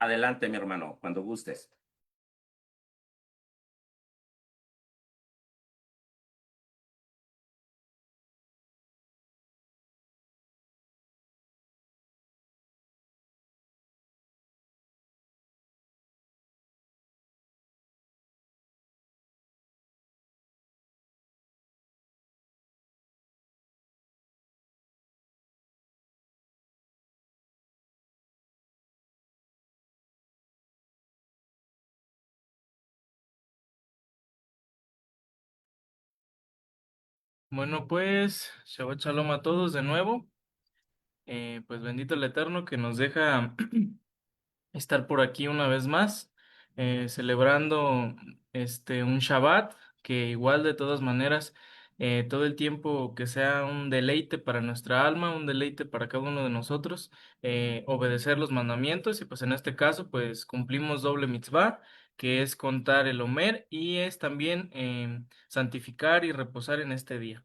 Adelante, mi hermano, cuando gustes. Bueno, pues, Shabbat Shalom a todos de nuevo. Pues bendito el Eterno que nos deja estar por aquí una vez más, celebrando un Shabbat, que igual de todas maneras, todo el tiempo que sea un deleite para nuestra alma, un deleite para cada uno de nosotros, obedecer los mandamientos, y pues en este caso, pues cumplimos doble mitzvah, que es contar el Omer, y es también santificar y reposar en este día.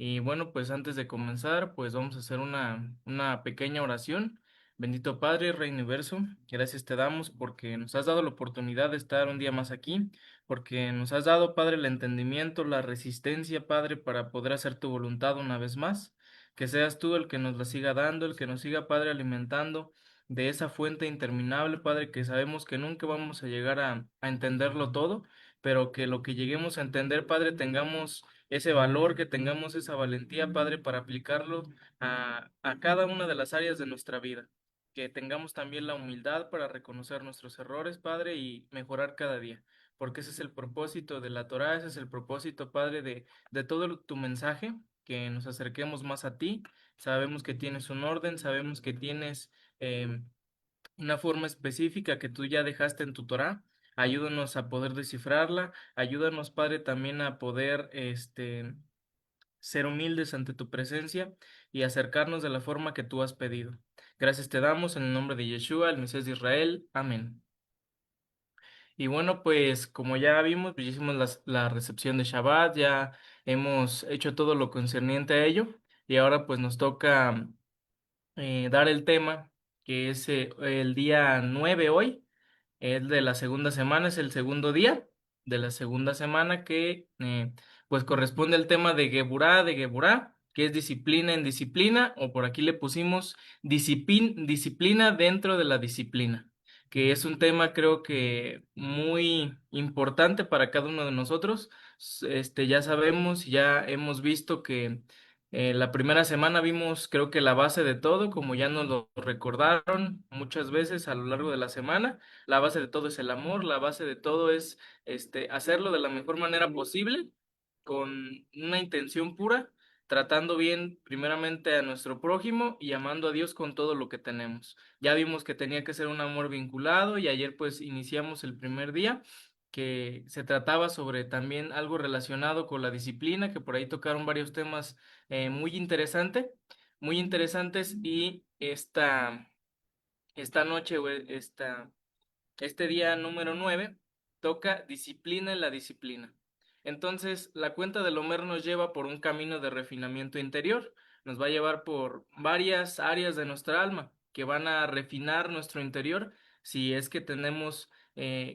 Y bueno, pues antes de comenzar, pues vamos a hacer una pequeña oración. Bendito Padre, Rey Universo, gracias te damos porque nos has dado la oportunidad de estar un día más aquí, porque nos has dado, Padre, el entendimiento, la resistencia, Padre, para poder hacer tu voluntad una vez más. Que seas tú el que nos la siga dando, el que nos siga, Padre, alimentando de esa fuente interminable, Padre, que sabemos que nunca vamos a llegar a entenderlo todo, pero que lo que lleguemos a entender, Padre, tengamos ese valor, que tengamos esa valentía, Padre, para aplicarlo a cada una de las áreas de nuestra vida. Que tengamos también la humildad para reconocer nuestros errores, Padre, y mejorar cada día. Porque ese es el propósito de la Torá, ese es el propósito, Padre, de todo tu mensaje, que nos acerquemos más a ti. Sabemos que tienes un orden, sabemos que tienes una forma específica que tú ya dejaste en tu Torá. Ayúdanos a poder descifrarla. Ayúdanos, Padre, también a poder ser humildes ante tu presencia y acercarnos de la forma que tú has pedido. Gracias te damos en el nombre de Yeshua, el Mesías de Israel. Amén. Y bueno, pues como ya vimos, pues ya hicimos la recepción de Shabbat, ya hemos hecho todo lo concerniente a ello, y ahora pues nos toca dar el tema, que es el día 9 hoy. Es de la segunda semana, es el segundo día de la segunda semana, que pues corresponde al tema de Geburá, que es disciplina en disciplina, o por aquí le pusimos disciplina dentro de la disciplina, que es un tema creo que muy importante para cada uno de nosotros. Ya sabemos, ya hemos visto que la primera semana vimos creo que la base de todo, como ya nos lo recordaron muchas veces a lo largo de la semana. La base de todo es el amor, la base de todo es hacerlo de la mejor manera posible, con una intención pura, tratando bien primeramente a nuestro prójimo y amando a Dios con todo lo que tenemos. Ya vimos que tenía que ser un amor vinculado, y ayer pues iniciamos el primer día, que se trataba sobre también algo relacionado con la disciplina, que por ahí tocaron varios temas muy muy interesantes, y esta noche, este día número 9 toca disciplina en la disciplina. Entonces, la cuenta del Homer nos lleva por un camino de refinamiento interior, nos va a llevar por varias áreas de nuestra alma que van a refinar nuestro interior, si es que tenemos,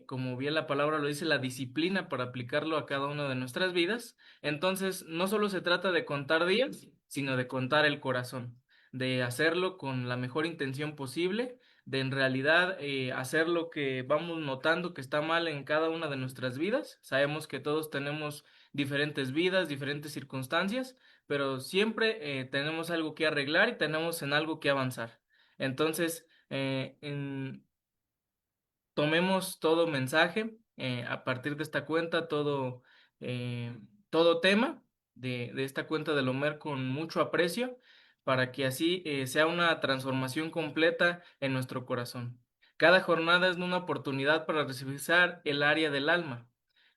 como bien la palabra lo dice, la disciplina para aplicarlo a cada una de nuestras vidas. Entonces, no solo se trata de contar días, sino de contar el corazón, de hacerlo con la mejor intención posible, de en realidad hacer lo que vamos notando que está mal en cada una de nuestras vidas. Sabemos que todos tenemos diferentes vidas, diferentes circunstancias, pero siempre tenemos algo que arreglar y tenemos en algo que avanzar. Entonces, tomemos todo mensaje a partir de esta cuenta, eh, todo tema de esta cuenta del Homer con mucho aprecio, para que así sea una transformación completa en nuestro corazón. Cada jornada es una oportunidad para revisar el área del alma.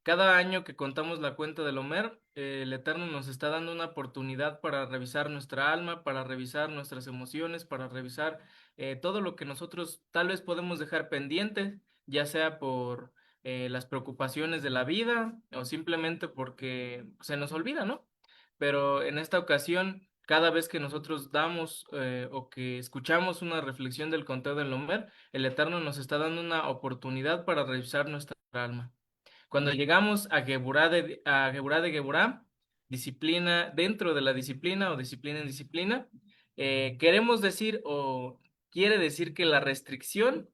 Cada año que contamos la cuenta del Homer, el Eterno nos está dando una oportunidad para revisar nuestra alma, para revisar nuestras emociones, para revisar todo lo que nosotros tal vez podemos dejar pendiente, ya sea por las preocupaciones de la vida o simplemente porque se nos olvida, ¿no? Pero en esta ocasión cada vez que nosotros damos o que escuchamos una reflexión del conteo del Omer, el Eterno nos está dando una oportunidad para revisar nuestra alma. Cuando llegamos a Geburá de Geburá, disciplina dentro de la disciplina o disciplina en disciplina, queremos decir o quiere decir que la restricción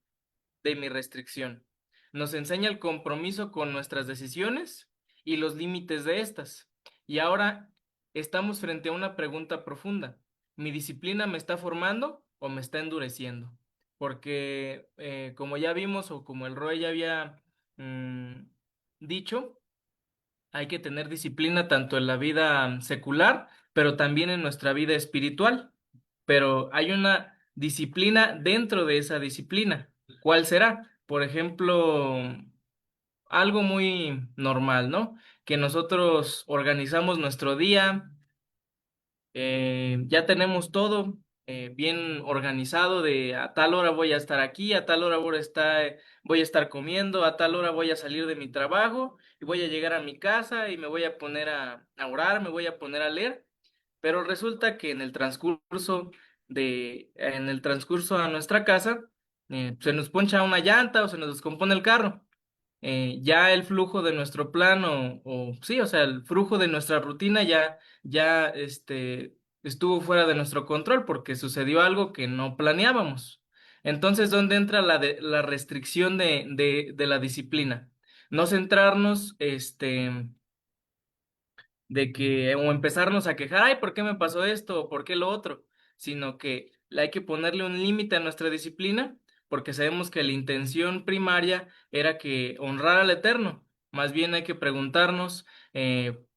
de mi restricción nos enseña el compromiso con nuestras decisiones y los límites de estas. Y ahora estamos frente a una pregunta profunda. ¿Mi disciplina me está formando o me está endureciendo? Porque como ya vimos o como el Roy ya había mm, dicho, hay que tener disciplina tanto en la vida secular, pero también en nuestra vida espiritual. Pero hay una disciplina dentro de esa disciplina. ¿Cuál será? Por ejemplo, algo muy normal, ¿no? Que nosotros organizamos nuestro día, ya tenemos todo bien organizado de a tal hora voy a estar aquí, a tal hora voy a estar comiendo, a tal hora voy a salir de mi trabajo y voy a llegar a mi casa y me voy a poner a orar, me voy a poner a leer, pero resulta que en el transcurso a nuestra casa, se nos poncha una llanta o se nos descompone el carro. Ya el flujo de nuestro plan o sí, o sea, el flujo de nuestra rutina ya estuvo fuera de nuestro control porque sucedió algo que no planeábamos. Entonces, ¿dónde entra la restricción de la disciplina? No centrarnos, de que, o empezarnos a quejar, ay, ¿por qué me pasó esto? ¿O por qué lo otro? Sino que hay que ponerle un límite a nuestra disciplina, porque sabemos que la intención primaria era que honrar al Eterno. Más bien hay que preguntarnos,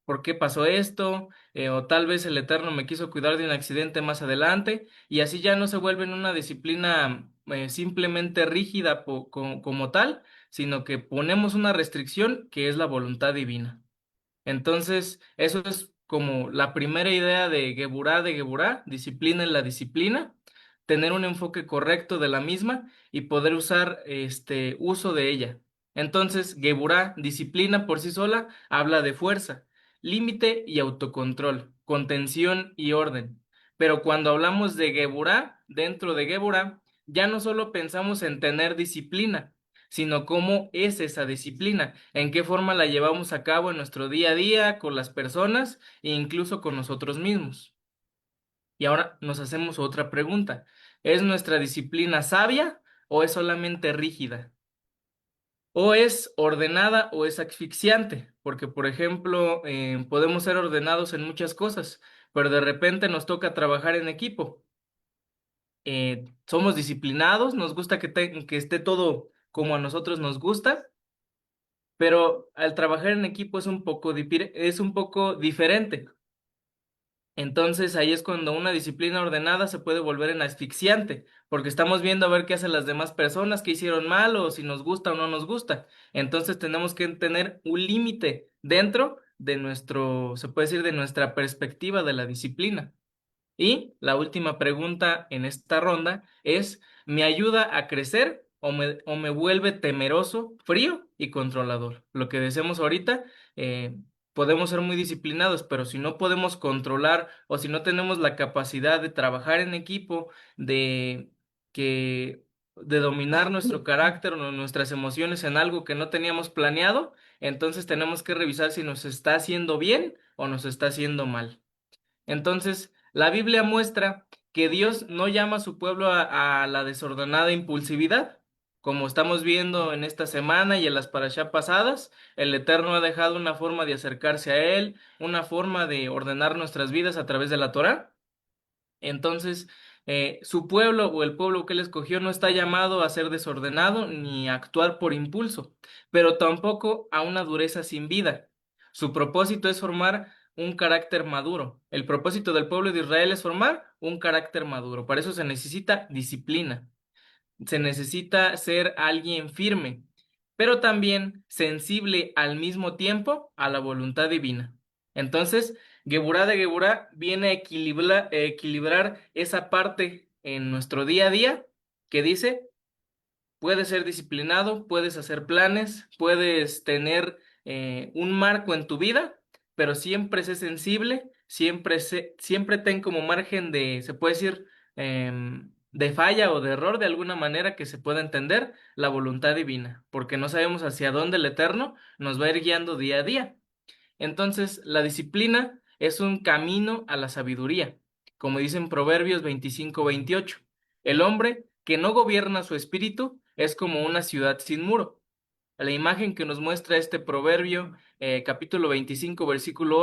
¿por qué pasó esto? O tal vez el Eterno me quiso cuidar de un accidente más adelante, y así ya no se vuelve en una disciplina simplemente rígida como tal, sino que ponemos una restricción que es la voluntad divina. Entonces, eso es como la primera idea de Geburá, disciplina en la disciplina, tener un enfoque correcto de la misma y poder usar este uso de ella. Entonces, Geburá, disciplina por sí sola, habla de fuerza, límite y autocontrol, contención y orden. Pero cuando hablamos de Geburá, dentro de Geburá, ya no solo pensamos en tener disciplina, sino cómo es esa disciplina, en qué forma la llevamos a cabo en nuestro día a día, con las personas e incluso con nosotros mismos. Y ahora nos hacemos otra pregunta. ¿Es nuestra disciplina sabia o es solamente rígida? ¿O es ordenada o es asfixiante? Porque, por ejemplo, podemos ser ordenados en muchas cosas, pero de repente nos toca trabajar en equipo. Somos disciplinados, nos gusta que esté todo como a nosotros nos gusta, pero al trabajar en equipo es un poco diferente. Entonces ahí es cuando una disciplina ordenada se puede volver en asfixiante, porque estamos viendo a ver qué hacen las demás personas, qué hicieron mal o si nos gusta o no nos gusta. Entonces tenemos que tener un límite dentro de se puede decir, de nuestra perspectiva de la disciplina. Y la última pregunta en esta ronda es, ¿me ayuda a crecer o me vuelve temeroso, frío y controlador? Lo que decimos ahorita, podemos ser muy disciplinados, pero si no podemos controlar o si no tenemos la capacidad de trabajar en equipo, de que de dominar nuestro carácter o nuestras emociones en algo que no teníamos planeado, entonces tenemos que revisar si nos está haciendo bien o nos está haciendo mal. Entonces, la Biblia muestra que Dios no llama a su pueblo a la desordenada impulsividad. Como estamos viendo en esta semana y en las parashá pasadas, el Eterno ha dejado una forma de acercarse a Él, una forma de ordenar nuestras vidas a través de la Torá. Entonces, su pueblo o el pueblo que él escogió no está llamado a ser desordenado ni a actuar por impulso, pero tampoco a una dureza sin vida. Su propósito es formar un carácter maduro. El propósito del pueblo de Israel es formar un carácter maduro. Para eso se necesita disciplina, se necesita ser alguien firme, pero también sensible al mismo tiempo a la voluntad divina. Entonces, Geburá de Geburá viene a equilibrar esa parte en nuestro día a día que dice, puedes ser disciplinado, puedes hacer planes, puedes tener un marco en tu vida, pero siempre sé sensible siempre ten como margen de, se puede decir, de falla o de error de alguna manera que se pueda entender la voluntad divina, porque no sabemos hacia dónde el Eterno nos va a ir guiando día a día. Entonces, la disciplina es un camino a la sabiduría, como dicen Proverbios 25-28. El hombre que no gobierna su espíritu es como una ciudad sin muro. La imagen que nos muestra este proverbio, capítulo 25, versículo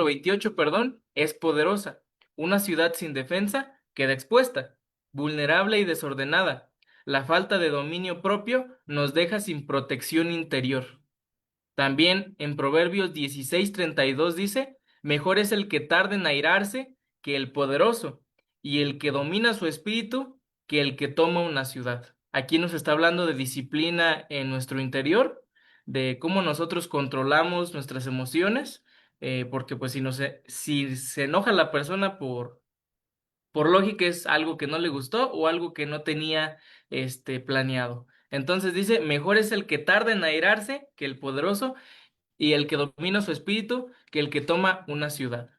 28, perdón, es poderosa. Una ciudad sin defensa queda expuesta, vulnerable y desordenada. La falta de dominio propio nos deja sin protección interior. También en Proverbios 16:32 dice, mejor es el que tarda en airarse que el poderoso, y el que domina su espíritu que el que toma una ciudad. Aquí nos está hablando de disciplina en nuestro interior, de cómo nosotros controlamos nuestras emociones, porque pues si se enoja la persona por lógica es algo que no le gustó o algo que no tenía planeado. Entonces dice, mejor es el que tarda en airarse que el poderoso y el que domina su espíritu que el que toma una ciudad.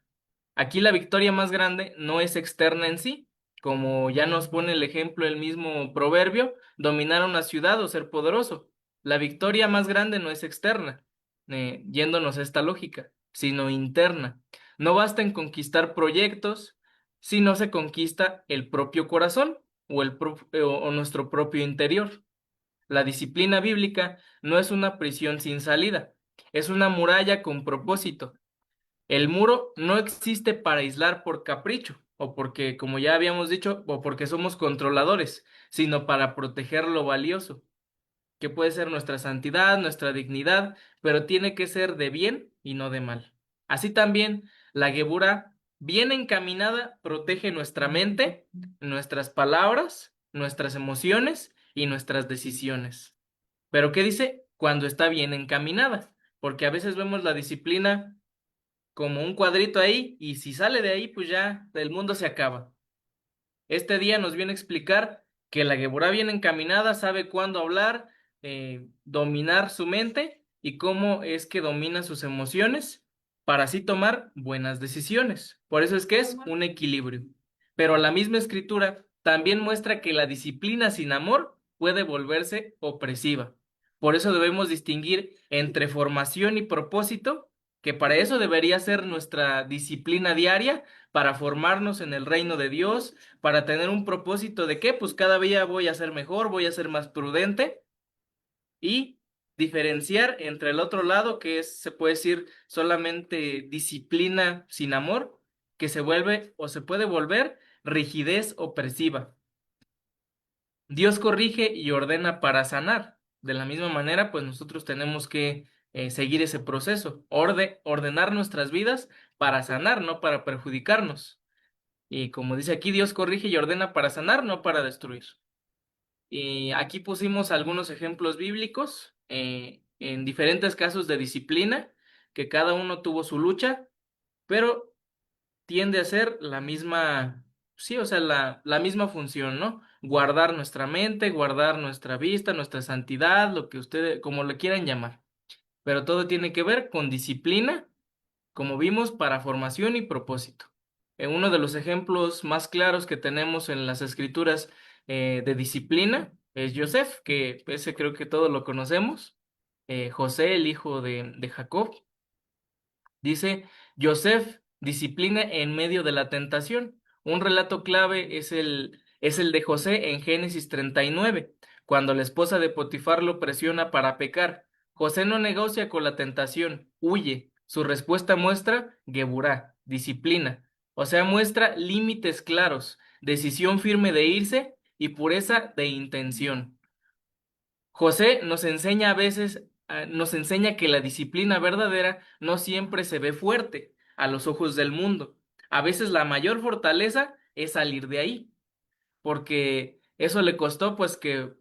Aquí la victoria más grande no es externa en sí, como ya nos pone el ejemplo el mismo proverbio, dominar una ciudad o ser poderoso. La victoria más grande no es externa, yéndonos a esta lógica, sino interna. No basta en conquistar proyectos si no se conquista el propio corazón o nuestro propio interior. La disciplina bíblica no es una prisión sin salida, es una muralla con propósito. El muro no existe para aislar por capricho, o porque, como ya habíamos dicho, o porque somos controladores, sino para proteger lo valioso, que puede ser nuestra santidad, nuestra dignidad, pero tiene que ser de bien y no de mal. Así también, la Geburá, bien encaminada, protege nuestra mente, nuestras palabras, nuestras emociones y nuestras decisiones. Pero ¿qué dice? Cuando está bien encaminada, porque a veces vemos la disciplina como un cuadrito ahí y si sale de ahí, pues ya el mundo se acaba. Este día nos viene a explicar que la Geburá bien encaminada sabe cuándo hablar, dominar su mente y cómo es que domina sus emociones para así tomar buenas decisiones. Por eso es que es un equilibrio. Pero la misma escritura también muestra que la disciplina sin amor puede volverse opresiva. Por eso debemos distinguir entre formación y propósito, que para eso debería ser nuestra disciplina diaria, para formarnos en el reino de Dios, para tener un propósito de que pues cada día voy a ser mejor, voy a ser más prudente y diferenciar entre el otro lado que es, se puede decir, solamente disciplina sin amor, que se vuelve o se puede volver rigidez opresiva. Dios corrige y ordena para sanar. De la misma manera, pues nosotros tenemos que seguir ese proceso, ordenar nuestras vidas para sanar, no para perjudicarnos. Y como dice aquí, Dios corrige y ordena para sanar, no para destruir. Y aquí pusimos algunos ejemplos bíblicos en diferentes casos de disciplina, que cada uno tuvo su lucha, pero tiende a ser la misma, sí, o sea, la misma función, ¿no? Guardar nuestra mente, guardar nuestra vista, nuestra santidad, lo que ustedes, como le quieran llamar. Pero todo tiene que ver con disciplina, como vimos, para formación y propósito. Uno de los ejemplos más claros que tenemos en las escrituras de disciplina es Joseph, que ese creo que todos lo conocemos. José, el hijo de Jacob. Dice, Joseph, disciplina en medio de la tentación. Un relato clave es el de José en Génesis 39, cuando la esposa de Potifar lo presiona para pecar. José no negocia con la tentación, huye. Su respuesta muestra Geburá, disciplina. O sea, muestra límites claros, decisión firme de irse y pureza de intención. José nos enseña a veces, nos enseña que la disciplina verdadera no siempre se ve fuerte a los ojos del mundo. A veces la mayor fortaleza es salir de ahí, porque eso le costó pues que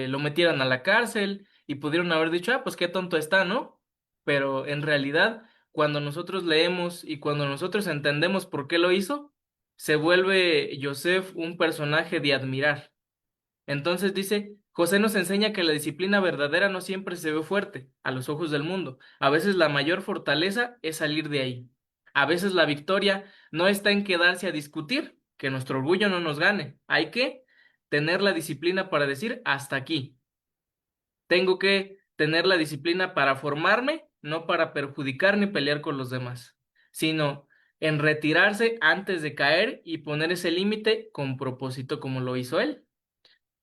lo metieran a la cárcel y pudieron haber dicho, ah, pues qué tonto está, ¿no? Pero en realidad, cuando nosotros leemos y cuando nosotros entendemos por qué lo hizo, se vuelve Joseph un personaje de admirar. Entonces dice, José nos enseña que la disciplina verdadera no siempre se ve fuerte a los ojos del mundo. A veces la mayor fortaleza es salir de ahí. A veces la victoria no está en quedarse a discutir, que nuestro orgullo no nos gane. Hay que tener la disciplina para decir hasta aquí. Tengo que tener la disciplina para formarme, no para perjudicar ni pelear con los demás, sino en retirarse antes de caer y poner ese límite con propósito como lo hizo él.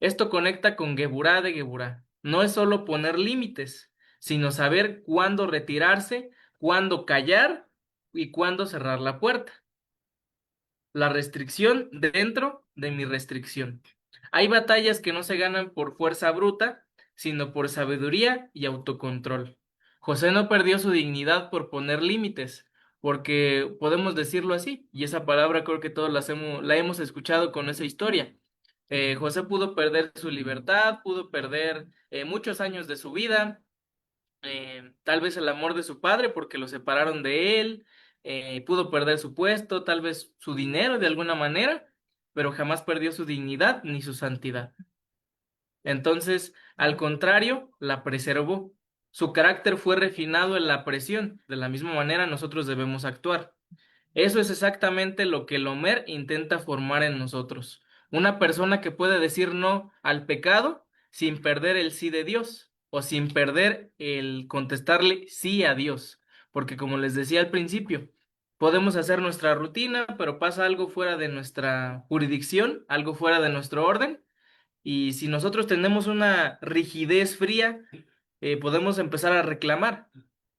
Esto conecta con Geburá de Geburá. No es solo poner límites, sino saber cuándo retirarse, cuándo callar y cuándo cerrar la puerta. La restricción dentro de mi restricción. Hay batallas que no se ganan por fuerza bruta, sino por sabiduría y autocontrol. José no perdió su dignidad por poner límites, porque podemos decirlo así, y esa palabra creo que todos la hemos escuchado con esa historia. José pudo perder su libertad, pudo perder muchos años de su vida, tal vez el amor de su padre porque lo separaron de él, pudo perder su puesto, tal vez su dinero de alguna manera, pero jamás perdió su dignidad ni su santidad. Entonces, al contrario, la preservó. Su carácter fue refinado en la presión. De la misma manera, nosotros debemos actuar. Eso es exactamente lo que el Homer intenta formar en nosotros. Una persona que puede decir no al pecado sin perder el sí de Dios o sin perder el contestarle sí a Dios. Porque como les decía al principio, podemos hacer nuestra rutina, pero pasa algo fuera de nuestra jurisdicción, algo fuera de nuestro orden. Y si nosotros tenemos una rigidez fría, podemos empezar a reclamar.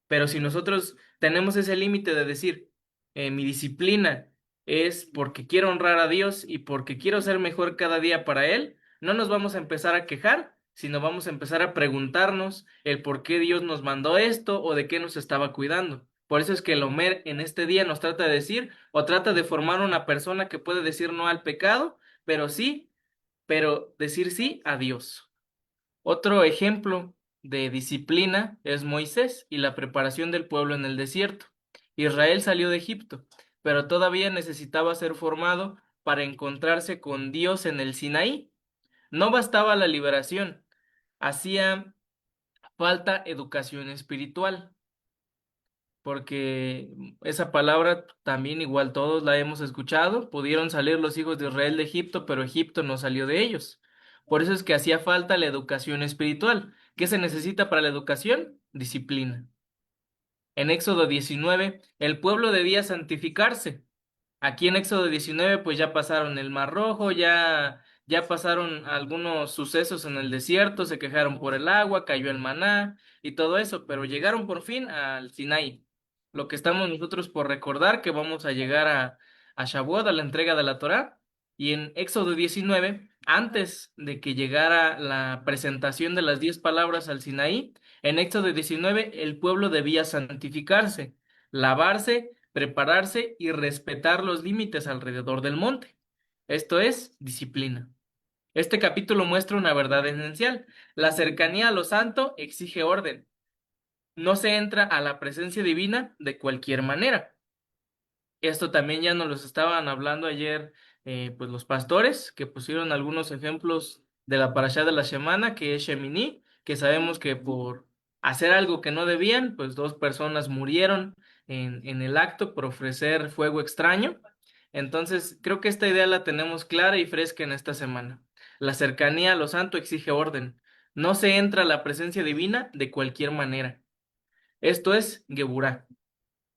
Pero si nosotros tenemos ese límite de decir, mi disciplina es porque quiero honrar a Dios y porque quiero ser mejor cada día para Él, no nos vamos a empezar a quejar, sino vamos a empezar a preguntarnos el por qué Dios nos mandó esto o de qué nos estaba cuidando. Por eso es que el Homer en este día nos trata de decir o trata de formar una persona que puede decir no al pecado, pero decir sí a Dios. Otro ejemplo de disciplina es Moisés y la preparación del pueblo en el desierto. Israel salió de Egipto, pero todavía necesitaba ser formado para encontrarse con Dios en el Sinaí. No bastaba la liberación, hacía falta educación espiritual, porque esa palabra también igual todos la hemos escuchado. Pudieron salir los hijos de Israel de Egipto, pero Egipto no salió de ellos. Por eso es que hacía falta la educación espiritual. ¿Qué se necesita para la educación? Disciplina. En Éxodo 19, el pueblo debía santificarse. Aquí en Éxodo 19, pues ya pasaron el Mar Rojo, ya pasaron algunos sucesos en el desierto, se quejaron por el agua, cayó el maná y todo eso, pero llegaron por fin al Sinaí. Lo que estamos nosotros por recordar que vamos a llegar a Shavuot, a la entrega de la Torá, y en Éxodo 19, antes de que llegara la presentación de las 10 palabras al Sinaí, en Éxodo 19 el pueblo debía santificarse, lavarse, prepararse y respetar los límites alrededor del monte. Esto es disciplina. Este capítulo muestra una verdad esencial. La cercanía a lo santo exige orden. No se entra a la presencia divina de cualquier manera. Esto también ya nos los estaban hablando ayer, pues los pastores, que pusieron algunos ejemplos de la parashá de la semana, que es Shemini, que sabemos que por hacer algo que no debían, pues dos personas murieron en el acto por ofrecer fuego extraño. Entonces, creo que esta idea la tenemos clara y fresca en esta semana. La cercanía a lo santo exige orden. No se entra a la presencia divina de cualquier manera. Esto es Geburá.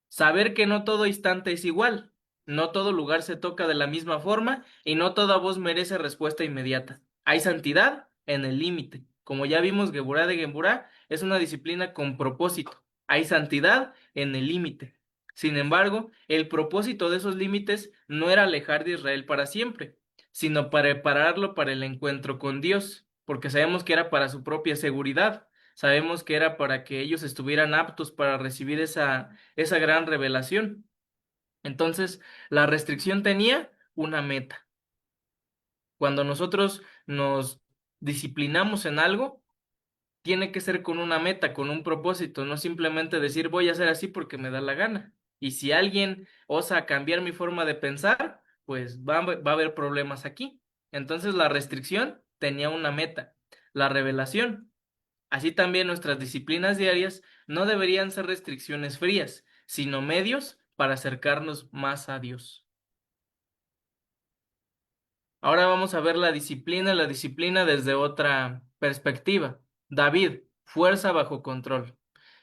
Saber que no todo instante es igual, no todo lugar se toca de la misma forma y no toda voz merece respuesta inmediata. Hay santidad en el límite. Como ya vimos, Geburá de Geburá es una disciplina con propósito. Hay santidad en el límite. Sin embargo, el propósito de esos límites no era alejar de Israel para siempre, sino para prepararlo para el encuentro con Dios, porque sabemos que era para su propia seguridad. Sabemos que era para que ellos estuvieran aptos para recibir esa gran revelación. Entonces, la restricción tenía una meta. Cuando nosotros nos disciplinamos en algo, tiene que ser con una meta, con un propósito, no simplemente decir voy a hacer así porque me da la gana. Y si alguien osa cambiar mi forma de pensar, pues va a haber problemas aquí. Entonces, la restricción tenía una meta. La revelación. Así también nuestras disciplinas diarias no deberían ser restricciones frías, sino medios para acercarnos más a Dios. Ahora vamos a ver la disciplina desde otra perspectiva. David, fuerza bajo control.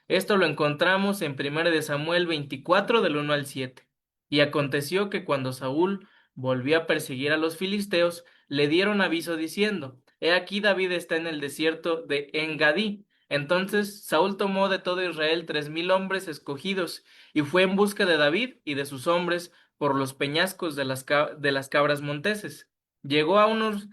Esto lo encontramos en 1 de Samuel 24 del 1 al 7. Y aconteció que cuando Saúl volvió a perseguir a los filisteos, le dieron aviso diciendo, He aquí David está en el desierto de Engadí. Entonces Saúl tomó de todo Israel 3000 hombres escogidos y fue en busca de David y de sus hombres por los peñascos de las cabras monteses. Llegó a unos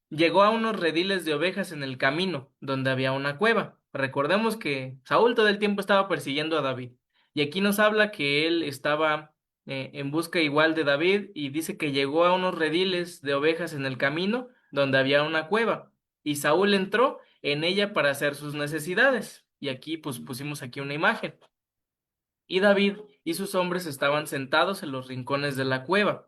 Llegó a unos rediles de ovejas en el camino, donde había una cueva. Recordemos que Saúl todo el tiempo estaba persiguiendo a David. Y aquí nos habla que él estaba en busca igual de David y dice que llegó a unos rediles de ovejas en el camino, donde había una cueva. Y Saúl entró en ella para hacer sus necesidades. Y aquí pues pusimos aquí una imagen. Y David y sus hombres estaban sentados en los rincones de la cueva.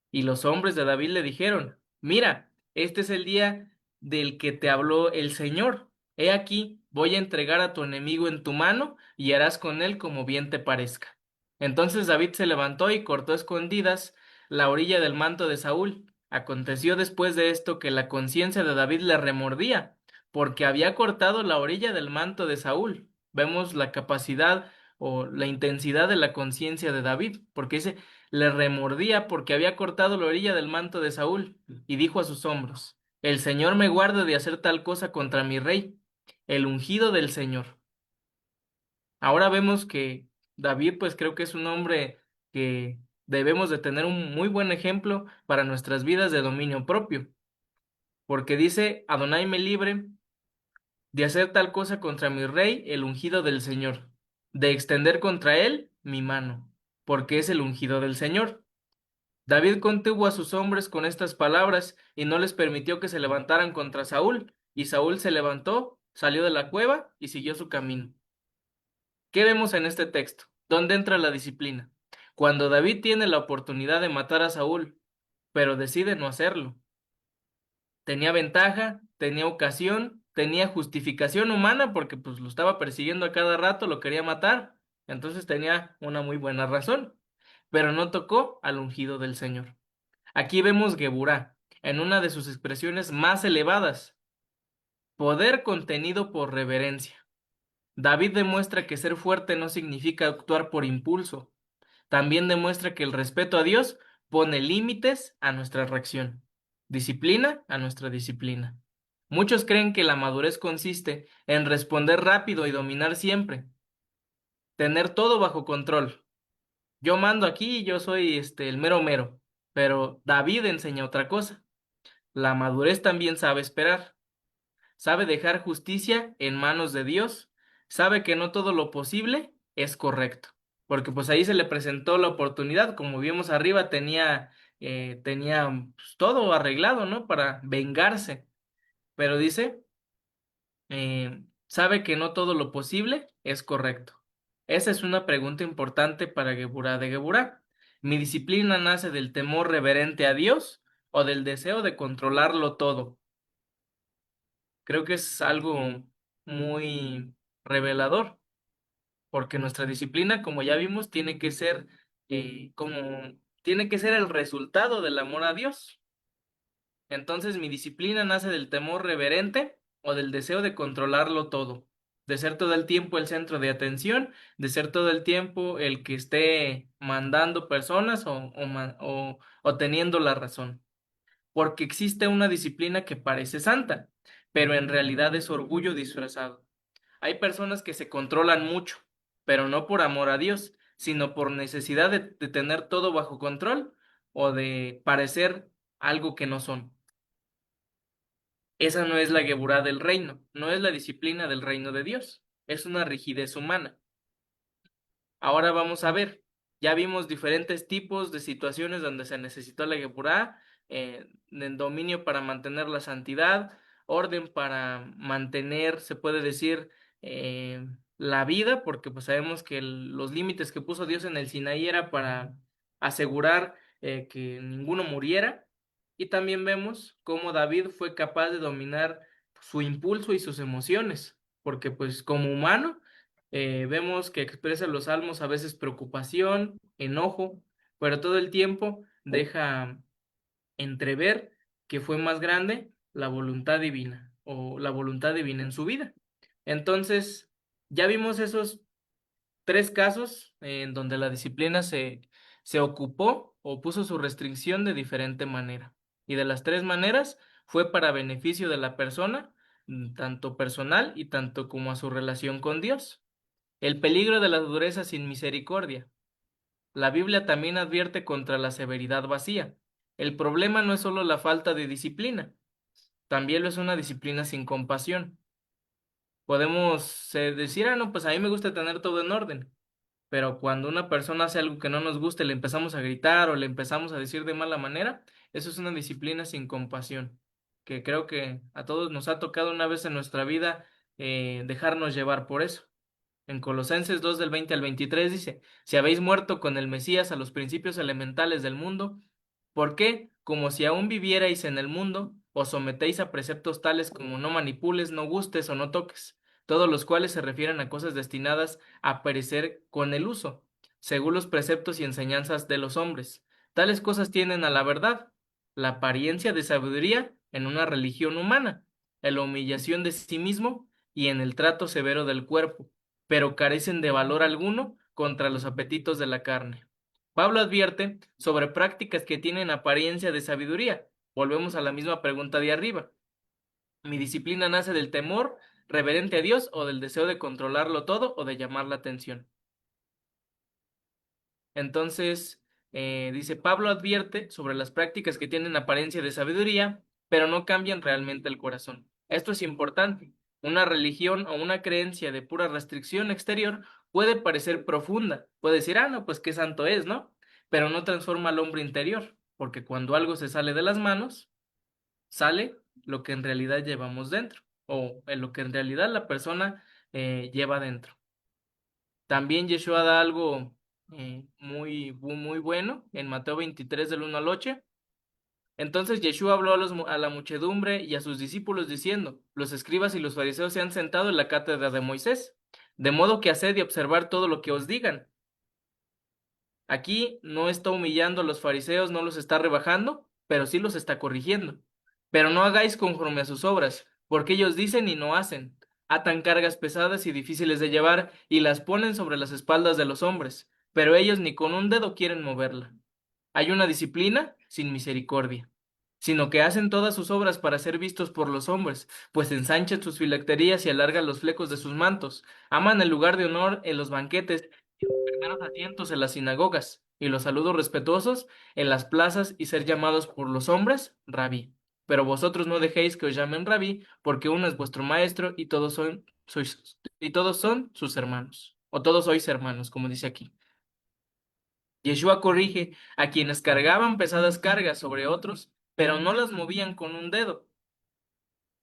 Y los hombres de David le dijeron, Mira, este es el día del que te habló el Señor. He aquí, voy a entregar a tu enemigo en tu mano y harás con él como bien te parezca. Entonces David se levantó y cortó a escondidas la orilla del manto de Saúl. Aconteció después de esto que la conciencia de David le remordía, porque había cortado la orilla del manto de Saúl. Vemos la capacidad o la intensidad de la conciencia de David, porque dice, le remordía porque había cortado la orilla del manto de Saúl, y dijo a sus hombros, El Señor me guarde de hacer tal cosa contra mi rey, el ungido del Señor. Ahora vemos que David, pues creo que es un hombre que debemos de tener un muy buen ejemplo para nuestras vidas de dominio propio, porque dice, Adonai me libre de hacer tal cosa contra mi rey, el ungido del Señor, de extender contra él mi mano, porque es el ungido del Señor. David contuvo a sus hombres con estas palabras y no les permitió que se levantaran contra Saúl. Y Saúl se levantó, salió de la cueva y siguió su camino. ¿Qué vemos en este texto? ¿Dónde entra la disciplina? Cuando David tiene la oportunidad de matar a Saúl, pero decide no hacerlo. Tenía ventaja, tenía ocasión, tenía justificación humana porque pues lo estaba persiguiendo a cada rato, lo quería matar. Entonces tenía una muy buena razón, pero no tocó al ungido del Señor. Aquí vemos Geburá, en una de sus expresiones más elevadas, poder contenido por reverencia. David demuestra que ser fuerte no significa actuar por impulso. También demuestra que el respeto a Dios pone límites a nuestra reacción, disciplina a nuestra disciplina. Muchos creen que la madurez consiste en responder rápido y dominar siempre, tener todo bajo control. Yo mando aquí y yo soy el mero mero, pero David enseña otra cosa. La madurez también sabe esperar, sabe dejar justicia en manos de Dios, sabe que no todo lo posible es correcto, porque pues ahí se le presentó la oportunidad, como vimos arriba, tenía pues, todo arreglado, ¿no? Para vengarse, pero dice, sabe que no todo lo posible es correcto. Esa es una pregunta importante para Geburá de Geburá. ¿Mi disciplina nace del temor reverente a Dios o del deseo de controlarlo todo? Creo que es algo muy revelador, porque nuestra disciplina, como ya vimos, tiene que ser el resultado del amor a Dios. Entonces, mi disciplina nace del temor reverente o del deseo de controlarlo todo, de ser todo el tiempo el centro de atención, de ser todo el tiempo el que esté mandando personas o teniendo la razón, porque existe una disciplina que parece santa, pero en realidad es orgullo disfrazado. Hay personas que se controlan mucho, pero no por amor a Dios, sino por necesidad de tener todo bajo control o de parecer algo que no son. Esa no es la geburá del reino, no es la disciplina del reino de Dios, es una rigidez humana. Ahora vamos a ver, ya vimos diferentes tipos de situaciones donde se necesitó la Geburá, en dominio para mantener la santidad, orden para mantener, se puede decir, la vida, porque pues sabemos que los límites que puso Dios en el Sinaí era para asegurar que ninguno muriera, y también vemos cómo David fue capaz de dominar su impulso y sus emociones, porque pues como humano, Vemos que expresa en los salmos a veces preocupación, enojo, pero todo el tiempo deja entrever que fue más grande la voluntad divina o la voluntad divina en su vida. Entonces, ya vimos esos tres casos en donde la disciplina se ocupó o puso su restricción de diferente manera. Y de las tres maneras fue para beneficio de la persona, tanto personal y tanto como a su relación con Dios. El peligro de la dureza sin misericordia. La Biblia también advierte contra la severidad vacía. El problema no es solo la falta de disciplina, también lo es una disciplina sin compasión. Podemos decir, ah, no, pues a mí me gusta tener todo en orden, pero cuando una persona hace algo que no nos gusta y le empezamos a gritar o le empezamos a decir de mala manera, eso es una disciplina sin compasión, que creo que a todos nos ha tocado una vez en nuestra vida dejarnos llevar por eso. En Colosenses 2 del 20 al 23 dice, si habéis muerto con el Mesías a los principios elementales del mundo, ¿por qué? Como si aún vivierais en el mundo, os sometéis a preceptos tales como no manipules, no gustes o no toques, todos los cuales se refieren a cosas destinadas a perecer con el uso, según los preceptos y enseñanzas de los hombres. Tales cosas tienen a la verdad, la apariencia de sabiduría en una religión humana, en la humillación de sí mismo y en el trato severo del cuerpo, pero carecen de valor alguno contra los apetitos de la carne. Pablo advierte sobre prácticas que tienen apariencia de sabiduría. Volvemos a la misma pregunta de arriba. ¿Mi disciplina nace del temor reverente a Dios o del deseo de controlarlo todo o de llamar la atención? Entonces, dice, Pablo advierte sobre las prácticas que tienen apariencia de sabiduría, pero no cambian realmente el corazón. Esto es importante. Una religión o una creencia de pura restricción exterior puede parecer profunda. Puede decir, ah, no, pues qué santo es, ¿no? Pero no transforma al hombre interior, porque cuando algo se sale de las manos, sale lo que en realidad llevamos dentro, o en lo que en realidad la persona lleva dentro. También Yeshua da algo muy bueno en Mateo 23 del 1 al 8. Entonces Yeshua habló a la muchedumbre y a sus discípulos diciendo, los escribas y los fariseos se han sentado en la cátedra de Moisés, de modo que haced y observar todo lo que os digan. Aquí no está humillando a los fariseos, no los está rebajando, pero sí los está corrigiendo. Pero no hagáis conforme a sus obras, porque ellos dicen y no hacen. Atan cargas pesadas y difíciles de llevar y las ponen sobre las espaldas de los hombres, pero ellos ni con un dedo quieren moverla. Hay una disciplina sin misericordia, sino que hacen todas sus obras para ser vistos por los hombres, pues ensanchan sus filacterías y alargan los flecos de sus mantos, aman el lugar de honor en los banquetes y los primeros asientos en las sinagogas, y los saludos respetuosos en las plazas y ser llamados por los hombres, rabí. Pero vosotros no dejéis que os llamen rabí, porque uno es vuestro maestro y todos son sus hermanos, o todos sois hermanos, como dice aquí. Yeshua corrige a quienes cargaban pesadas cargas sobre otros, pero no las movían con un dedo.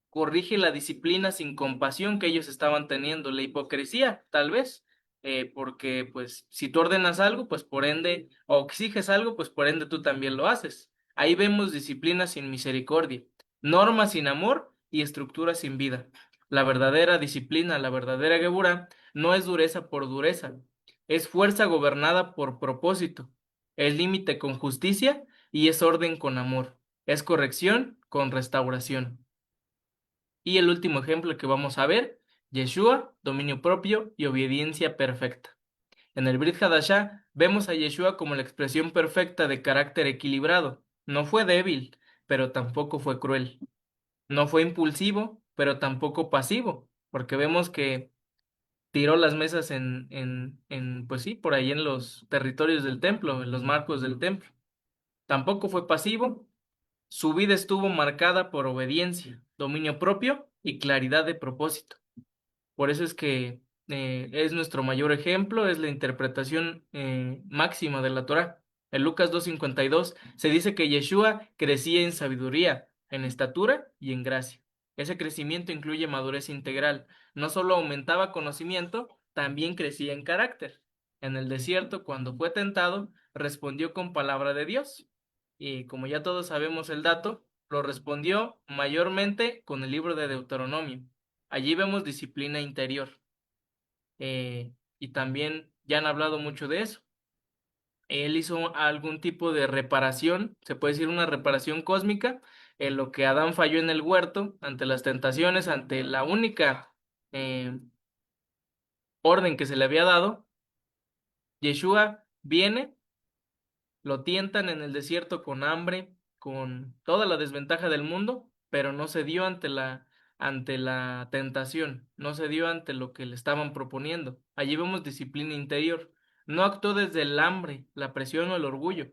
Corrige la disciplina sin compasión que ellos estaban teniendo, la hipocresía, tal vez, porque pues si tú ordenas algo, pues por ende, o exiges algo, pues por ende tú también lo haces. Ahí vemos disciplina sin misericordia, normas sin amor y estructura sin vida. La verdadera disciplina, la verdadera Geburá, no es dureza por dureza, es fuerza gobernada por propósito, es límite con justicia y es orden con amor, es corrección con restauración. Y el último ejemplo que vamos a ver, Yeshua, dominio propio y obediencia perfecta. En el Brit Hadashah vemos a Yeshua como la expresión perfecta de carácter equilibrado. No fue débil, pero tampoco fue cruel. No fue impulsivo, pero tampoco pasivo, porque vemos que tiró las mesas pues sí, por ahí en los territorios del templo, en los marcos del templo. Tampoco fue pasivo, su vida estuvo marcada por obediencia, dominio propio y claridad de propósito. Por eso es que es nuestro mayor ejemplo, es la interpretación máxima de la Torá. En Lucas 2:52 se dice que Yeshua crecía en sabiduría, en estatura y en gracia. Ese crecimiento incluye madurez integral. No solo aumentaba conocimiento, también crecía en carácter. En el desierto, cuando fue tentado, respondió con palabra de Dios. Y como ya todos sabemos el dato, lo respondió mayormente con el libro de Deuteronomio. Allí vemos disciplina interior. y también ya han hablado mucho de eso. Él hizo algún tipo de reparación, se puede decir una reparación cósmica, en lo que Adán falló en el huerto, ante las tentaciones, ante la única eh, orden que se le había dado. Yeshua viene, lo tientan en el desierto con hambre, con toda la desventaja del mundo, pero no se dio ante la tentación, no se dio ante lo que le estaban proponiendo. Allí vemos disciplina interior. No actuó desde el hambre, la presión o el orgullo.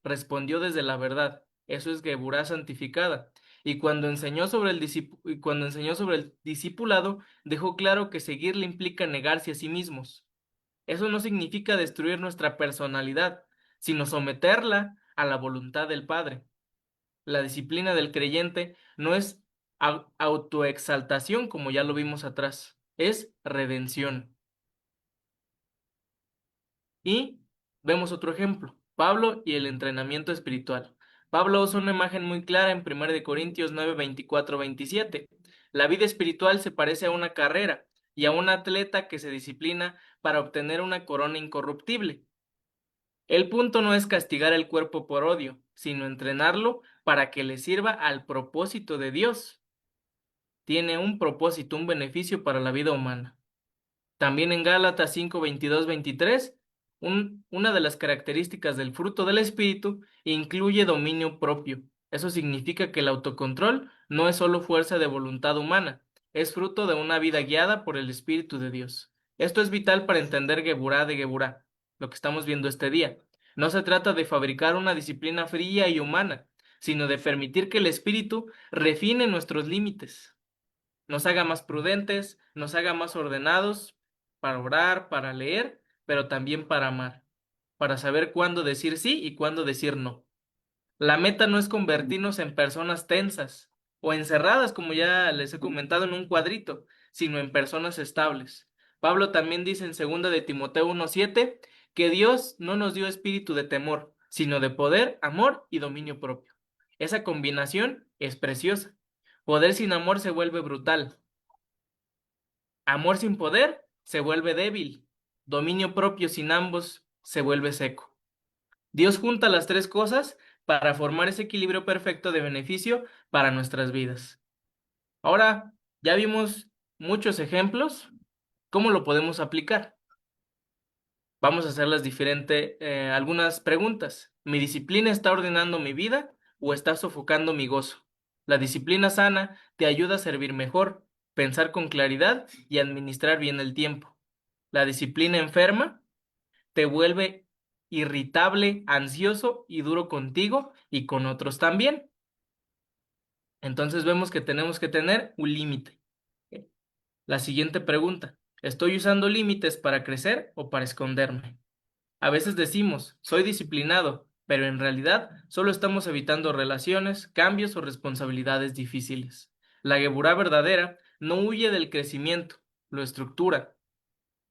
Respondió desde la verdad. Eso es Geburá santificada. Y cuando enseñó sobre el discipulado, dejó claro que seguirle implica negarse a sí mismos. Eso no significa destruir nuestra personalidad, sino someterla a la voluntad del Padre. La disciplina del creyente no es autoexaltación, como ya lo vimos atrás, es redención. Y vemos otro ejemplo, Pablo y el entrenamiento espiritual. Pablo usa una imagen muy clara en 1 Corintios 9, 24, 27. La vida espiritual se parece a una carrera y a un atleta que se disciplina para obtener una corona incorruptible. El punto no es castigar el cuerpo por odio, sino entrenarlo para que le sirva al propósito de Dios. Tiene un propósito, un beneficio para la vida humana. También en Gálatas 5, 22, 23, una de las características del fruto del Espíritu incluye dominio propio. Eso significa que el autocontrol no es solo fuerza de voluntad humana, es fruto de una vida guiada por el Espíritu de Dios. Esto es vital para entender Geburá de Geburá, lo que estamos viendo este día. No se trata de fabricar una disciplina fría y humana, sino de permitir que el Espíritu refine nuestros límites, nos haga más prudentes, nos haga más ordenados para orar, para leer, pero también para amar, para saber cuándo decir sí y cuándo decir no. La meta no es convertirnos en personas tensas o encerradas, como ya les he comentado, en un cuadrito, sino en personas estables. Pablo también dice en 2 de Timoteo 1:7 que Dios no nos dio espíritu de temor, sino de poder, amor y dominio propio. Esa combinación es preciosa. Poder sin amor se vuelve brutal. Amor sin poder se vuelve débil. Dominio propio sin ambos se vuelve seco. Dios junta las tres cosas para formar ese equilibrio perfecto de beneficio para nuestras vidas. Ahora, ya vimos muchos ejemplos. ¿Cómo lo podemos aplicar? Vamos a hacer algunas preguntas. ¿Mi disciplina está ordenando mi vida o está sofocando mi gozo? La disciplina sana te ayuda a servir mejor, pensar con claridad y administrar bien el tiempo. La disciplina enferma te vuelve irritable, ansioso y duro contigo y con otros también. Entonces vemos que tenemos que tener un límite. La siguiente pregunta, ¿estoy usando límites para crecer o para esconderme? A veces decimos, soy disciplinado, pero en realidad solo estamos evitando relaciones, cambios o responsabilidades difíciles. La Geburá verdadera no huye del crecimiento, lo estructura.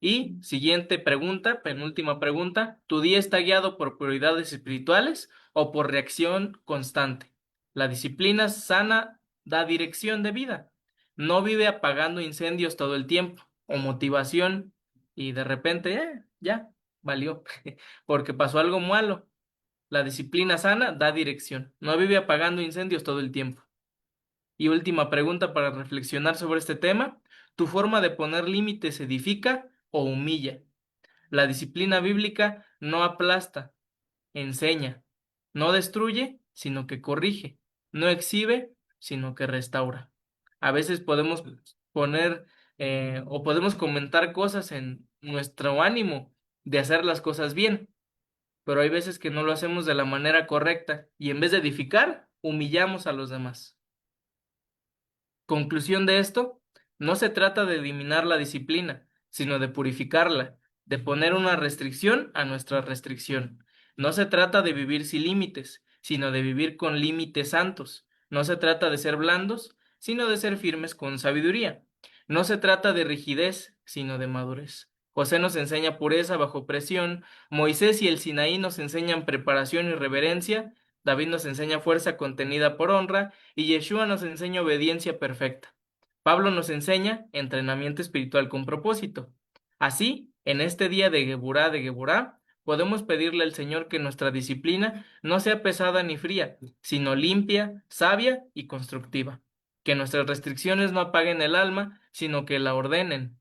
Y siguiente pregunta, penúltima pregunta, ¿tu día está guiado por prioridades espirituales o por reacción constante? La disciplina sana da dirección de vida. No vive apagando incendios todo el tiempo o motivación y de repente, ya, valió, porque pasó algo malo. La disciplina sana da dirección. No vive apagando incendios todo el tiempo. Y última pregunta para reflexionar sobre este tema. ¿Tu forma de poner límites edifica o humilla? La disciplina bíblica no aplasta, enseña. No destruye, sino que corrige. No exhibe, sino que restaura. A veces podemos poner o podemos comentar cosas en nuestro ánimo de hacer las cosas bien, pero hay veces que no lo hacemos de la manera correcta y en vez de edificar, humillamos a los demás. Conclusión de esto, no se trata de eliminar la disciplina, sino de purificarla, de poner una restricción a nuestra restricción. No se trata de vivir sin límites, sino de vivir con límites santos. No se trata de ser blandos, sino de ser firmes con sabiduría. No se trata de rigidez, sino de madurez. José nos enseña pureza bajo presión, Moisés y el Sinaí nos enseñan preparación y reverencia, David nos enseña fuerza contenida por honra, y Yeshua nos enseña obediencia perfecta. Pablo nos enseña entrenamiento espiritual con propósito. Así, en este día de Geburá, podemos pedirle al Señor que nuestra disciplina no sea pesada ni fría, sino limpia, sabia y constructiva. Que nuestras restricciones no apaguen el alma, sino que la ordenen.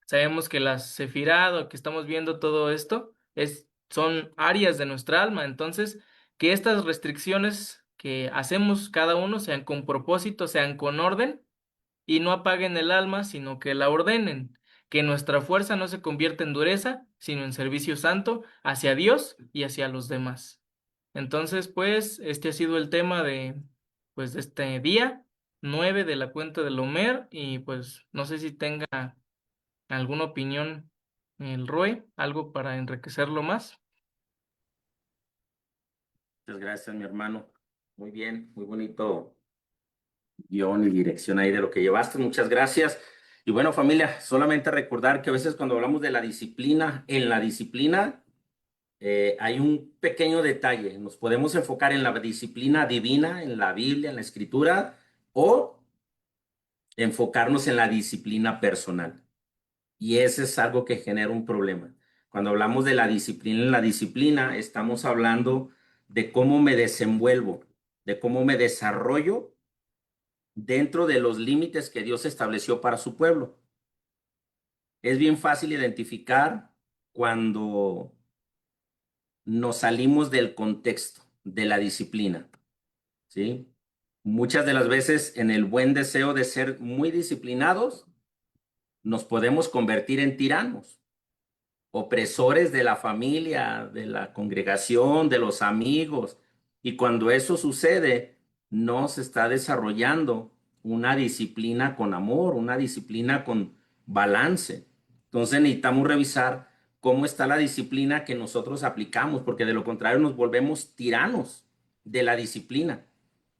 Sabemos que las sefirad o que estamos viendo todo esto son áreas de nuestra alma. Entonces, que estas restricciones que hacemos cada uno sean con propósito, sean con orden y no apaguen el alma, sino que la ordenen. Que nuestra fuerza no se convierta en dureza, sino en servicio santo hacia Dios y hacia los demás. Entonces, pues, este ha sido el tema de este día 9 de la cuenta del Homer y pues no sé si tenga alguna opinión el Roe, algo para enriquecerlo más. Muchas gracias, mi hermano. Muy bien, muy bonito guión y dirección ahí de lo que llevaste. Muchas gracias. Y bueno, familia, solamente recordar que a veces cuando hablamos de la disciplina, en la disciplina hay un pequeño detalle. Nos podemos enfocar en la disciplina divina, en la Biblia, en la Escritura, o enfocarnos en la disciplina personal. Y ese es algo que genera un problema. Cuando hablamos de la disciplina en la disciplina, estamos hablando de cómo me desenvuelvo, de cómo me desarrollo dentro de los límites que Dios estableció para su pueblo. Es bien fácil identificar cuando nos salimos del contexto de la disciplina, ¿sí? Muchas de las veces en el buen deseo de ser muy disciplinados, nos podemos convertir en tiranos, opresores de la familia, de la congregación, de los amigos. Y cuando eso sucede, no se está desarrollando una disciplina con amor, una disciplina con balance. Entonces necesitamos revisar cómo está la disciplina que nosotros aplicamos, porque de lo contrario nos volvemos tiranos de la disciplina,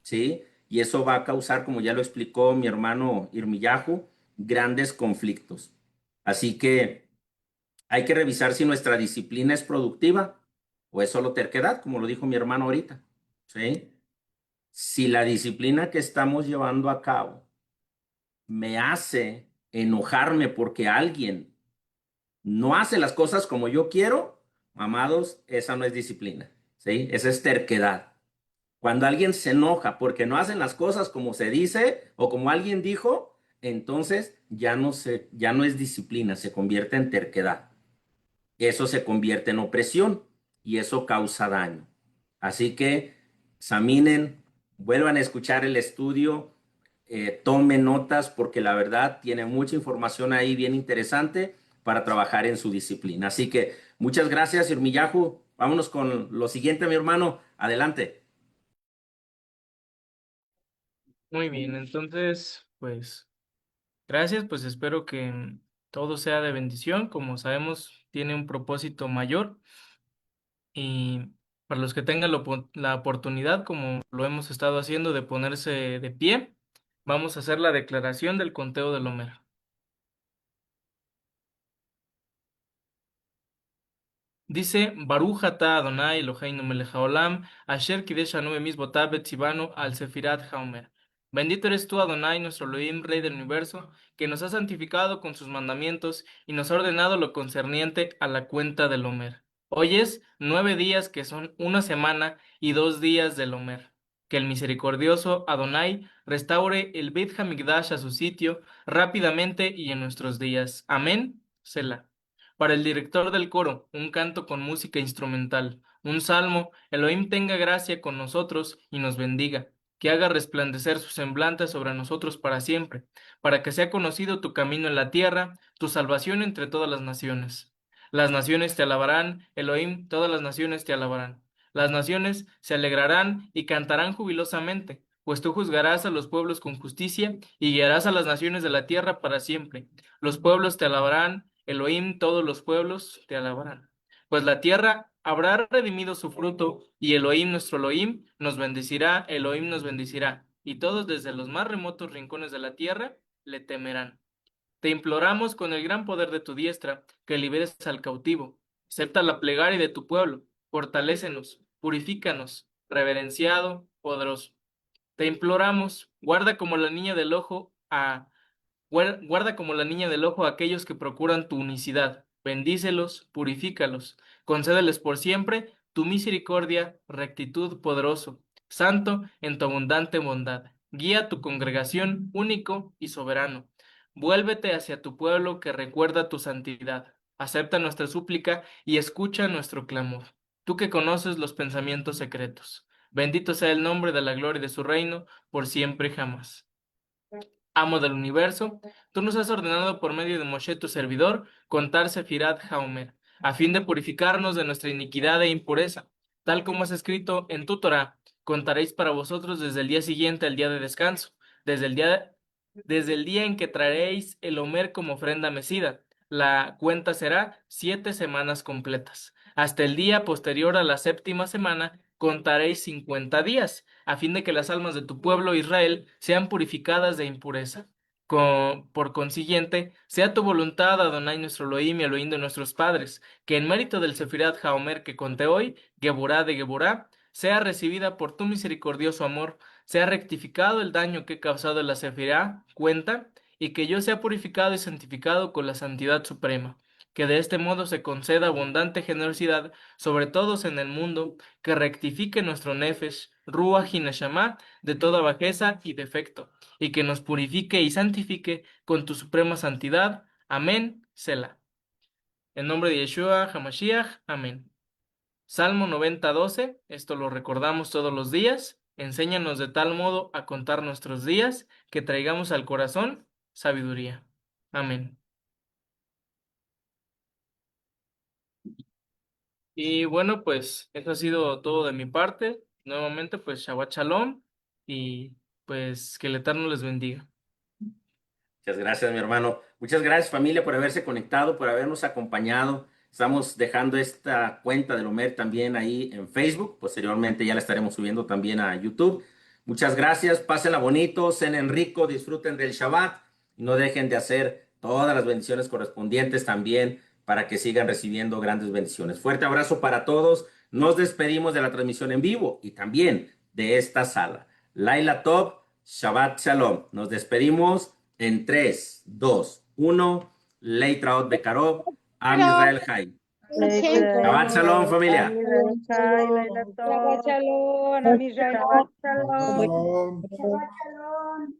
¿sí? Y eso va a causar, como ya lo explicó mi hermano Irmiyahu, grandes conflictos. Así que hay que revisar si nuestra disciplina es productiva o es solo terquedad, como lo dijo mi hermano ahorita. ¿Sí? Si la disciplina que estamos llevando a cabo me hace enojarme porque alguien no hace las cosas como yo quiero, amados, esa no es disciplina. ¿Sí? Esa es terquedad. Cuando alguien se enoja porque no hacen las cosas como se dice o como alguien dijo, entonces ya no es disciplina, se convierte en terquedad. Eso se convierte en opresión y eso causa daño. Así que examinen, vuelvan a escuchar el estudio, tomen notas porque la verdad tiene mucha información ahí bien interesante para trabajar en su disciplina. Así que muchas gracias, Irmiyahu. Vámonos con lo siguiente, mi hermano. Adelante. Muy bien, entonces, pues, gracias, pues espero que todo sea de bendición. Como sabemos, tiene un propósito mayor y para los que tengan la oportunidad, como lo hemos estado haciendo, de ponerse de pie, vamos a hacer la declaración del conteo del Homero. Dice, Baruch atah Adonai Eloheinu melech haolam, asher kidesh anu bemisbotav betzivanu al sefirat haomer. Bendito eres tú, Adonai, nuestro Elohim, Rey del universo, que nos ha santificado con sus mandamientos y nos ha ordenado lo concerniente a la cuenta del Homer. Hoy es 9 días que son una semana y 2 días del Homer. Que el misericordioso Adonai restaure el Beit Hamikdash a su sitio rápidamente y en nuestros días. Amén. Selah. Para el director del coro, un canto con música instrumental, un salmo, Elohim tenga gracia con nosotros y nos bendiga, que haga resplandecer su semblante sobre nosotros para siempre, para que sea conocido tu camino en la tierra, tu salvación entre todas las naciones. Las naciones te alabarán, Elohim, todas las naciones te alabarán. Las naciones se alegrarán y cantarán jubilosamente, pues tú juzgarás a los pueblos con justicia y guiarás a las naciones de la tierra para siempre. Los pueblos te alabarán, Elohim, todos los pueblos te alabarán. Pues la tierra habrá redimido su fruto, y Elohim, nuestro Elohim, nos bendecirá, Elohim nos bendecirá, y todos desde los más remotos rincones de la tierra le temerán. Te imploramos con el gran poder de tu diestra, que liberes al cautivo. Acepta la plegaria de tu pueblo, fortalécenos, purifícanos, reverenciado, poderoso. Te imploramos, guarda como la niña del ojo a Guarda como la niña del ojo a aquellos que procuran tu unicidad. Bendícelos, purifícalos. Concédeles por siempre tu misericordia, rectitud poderoso, santo en tu abundante bondad. Guía tu congregación único y soberano. Vuélvete hacia tu pueblo que recuerda tu santidad. Acepta nuestra súplica y escucha nuestro clamor. Tú que conoces los pensamientos secretos. Bendito sea el nombre de la gloria de su reino, por siempre y jamás. Amo del universo, tú nos has ordenado por medio de Moshe tu servidor contar Sefirat Haomer, a fin de purificarnos de nuestra iniquidad e impureza, tal como has escrito en tu Torá. Contaréis para vosotros desde el día siguiente al día de descanso, desde desde el día en que traeréis el Homer como ofrenda mecida. La cuenta será 7 semanas completas. Hasta el día posterior a la séptima semana contaréis 50 días, a fin de que las almas de tu pueblo Israel sean purificadas de impureza. Por consiguiente, sea tu voluntad, Adonai nuestro Elohim y Elohim de nuestros padres, que en mérito del Sefirat Haomer que conté hoy, Geburá de Geburá, sea recibida por tu misericordioso amor, sea rectificado el daño que he causado en la Sefirá, cuenta, y que yo sea purificado y santificado con la santidad suprema. Que de este modo se conceda abundante generosidad sobre todos en el mundo, que rectifique nuestro nefesh, ruach y neshama de toda bajeza y defecto, y que nos purifique y santifique con tu suprema santidad. Amén, Selah. En nombre de Yeshua Hamashiach, amén. Salmo 90:12, esto lo recordamos todos los días. Enséñanos de tal modo a contar nuestros días que traigamos al corazón sabiduría. Amén. Y bueno, pues eso ha sido todo de mi parte. Nuevamente, pues Shabbat Shalom y pues que el Eterno les bendiga. Muchas gracias, mi hermano. Muchas gracias, familia, por haberse conectado, por habernos acompañado. Estamos dejando esta cuenta de Lomer también ahí en Facebook. Posteriormente ya la estaremos subiendo también a YouTube. Muchas gracias. Pásenla bonito, cenen rico, disfruten del Shabbat y no dejen de hacer todas las bendiciones correspondientes también para que sigan recibiendo grandes bendiciones. Fuerte abrazo para todos. Nos despedimos de la transmisión en vivo y también de esta sala. Laila Top, Shabbat Shalom. Nos despedimos en 3, 2, 1. Leitraot Bekarov, Am Israel Chai. Shabbat Shalom, familia. Shabbat shalom, Am Israel. Shabbat shalom. Shabbat shalom.